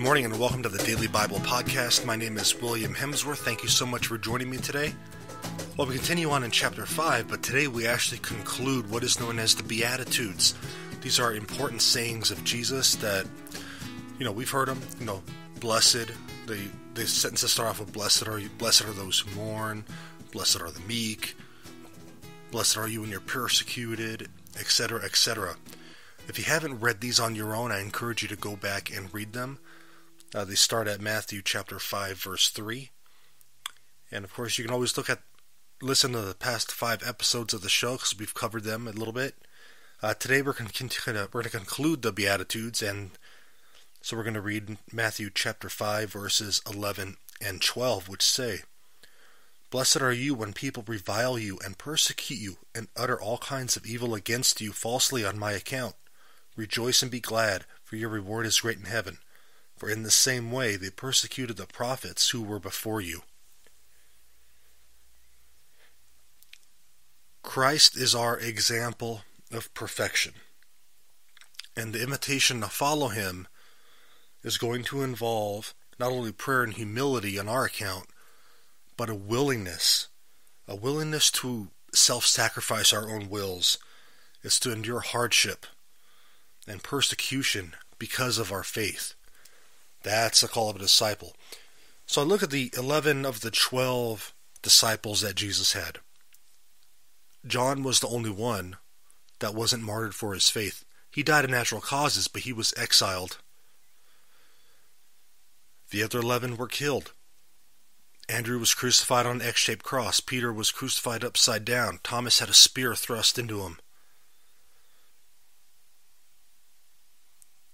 morning and welcome to the Daily Bible Podcast. My name is William Hemsworth. Thank you so much for joining me today. Well, we continue on in chapter 5, but today we actually conclude what is known as the beatitudes. These are important sayings of Jesus that, we've heard them. Blessed. The sentences start off with blessed are those who mourn, blessed are the meek, blessed are you when you're persecuted, etc., etc. If you haven't read these on your own, I encourage you to go back and read them. They start at Matthew chapter 5, verse 3. And of course, you can always listen to the past 5 episodes of the show because we've covered them a little bit. Today we're going to conclude the Beatitudes, and so we're going to read Matthew chapter 5, verses 11 and 12, which say, "Blessed are you when people revile you and persecute you and utter all kinds of evil against you falsely on my account. Rejoice and be glad, for your reward is great in heaven. For in the same way they persecuted the prophets who were before you." Christ is our example of perfection. And the invitation to follow him is going to involve not only prayer and humility on our account, but a willingness to self-sacrifice our own wills. It's to endure hardship and persecution because of our faith. That's the call of a disciple. So I look at the 11 of the 12 disciples that Jesus had. John was the only one that wasn't martyred for his faith. He died of natural causes, but he was exiled. The other 11 were killed. Andrew was crucified on an X-shaped cross. Peter was crucified upside down. Thomas had a spear thrust into him.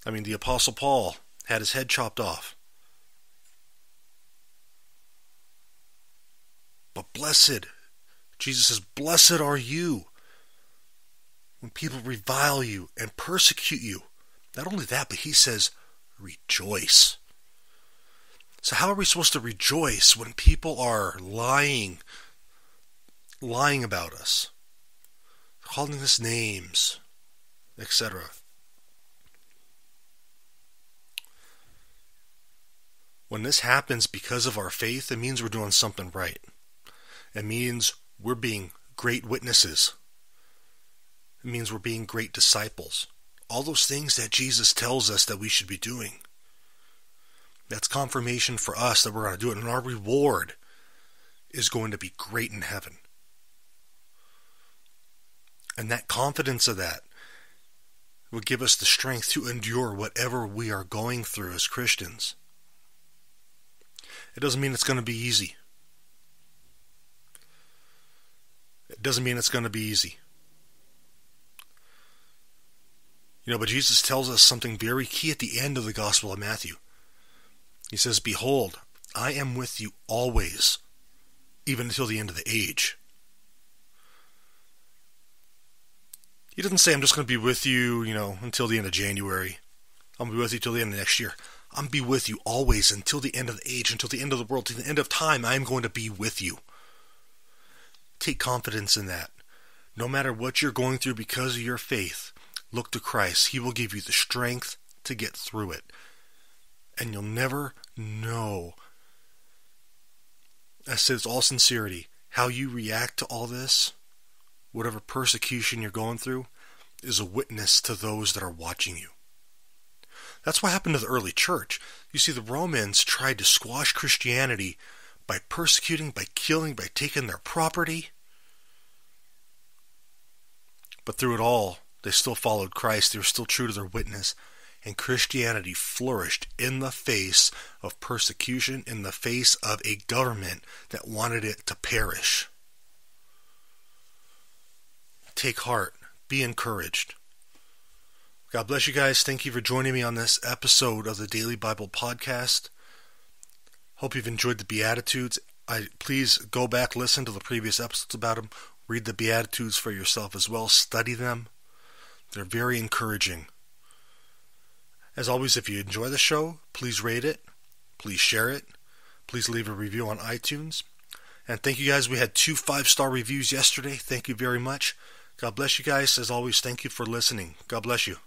The Apostle Paul had his head chopped off. But Jesus says, blessed are you when people revile you and persecute you. Not only that, but he says, rejoice. So how are we supposed to rejoice when people are lying about us, calling us names, etc.? When this happens because of our faith, it means we're doing something right. It means we're being great witnesses. It means we're being great disciples. All those things that Jesus tells us that we should be doing. That's confirmation for us that we're going to do it. And our reward is going to be great in heaven. And that confidence of that will give us the strength to endure whatever we are going through as Christians. It doesn't mean it's going to be easy. But Jesus tells us something very key at the end of the Gospel of Matthew. He says, "Behold, I am with you always, even until the end of the age." He doesn't say, I'm just going to be with you, until the end of January. I'm going to be with you till the end of next year. I'm going to be with you always until the end of the age, until the end of the world, till the end of time. I am going to be with you. Take confidence in that. No matter what you're going through because of your faith, look to Christ. He will give you the strength to get through it. And you'll never know, I said it's all sincerity, how you react to all this, whatever persecution you're going through, is a witness to those that are watching you. That's what happened to the early church. You see, the Romans tried to squash Christianity by persecuting, by killing, by taking their property. But through it all, they still followed Christ. They were still true to their witness. And Christianity flourished in the face of persecution, in the face of a government that wanted it to perish. Take heart. Be encouraged. God bless you guys. Thank you for joining me on this episode of the Daily Bible Podcast. Hope you've enjoyed the Beatitudes. Please go back, listen to the previous episodes about them. Read the Beatitudes for yourself as well. Study them. They're very encouraging. As always, if you enjoy the show, please rate it. Please share it. Please leave a review on iTunes. And thank you guys. We had 2 5-star reviews yesterday. Thank you very much. God bless you guys. As always, thank you for listening. God bless you.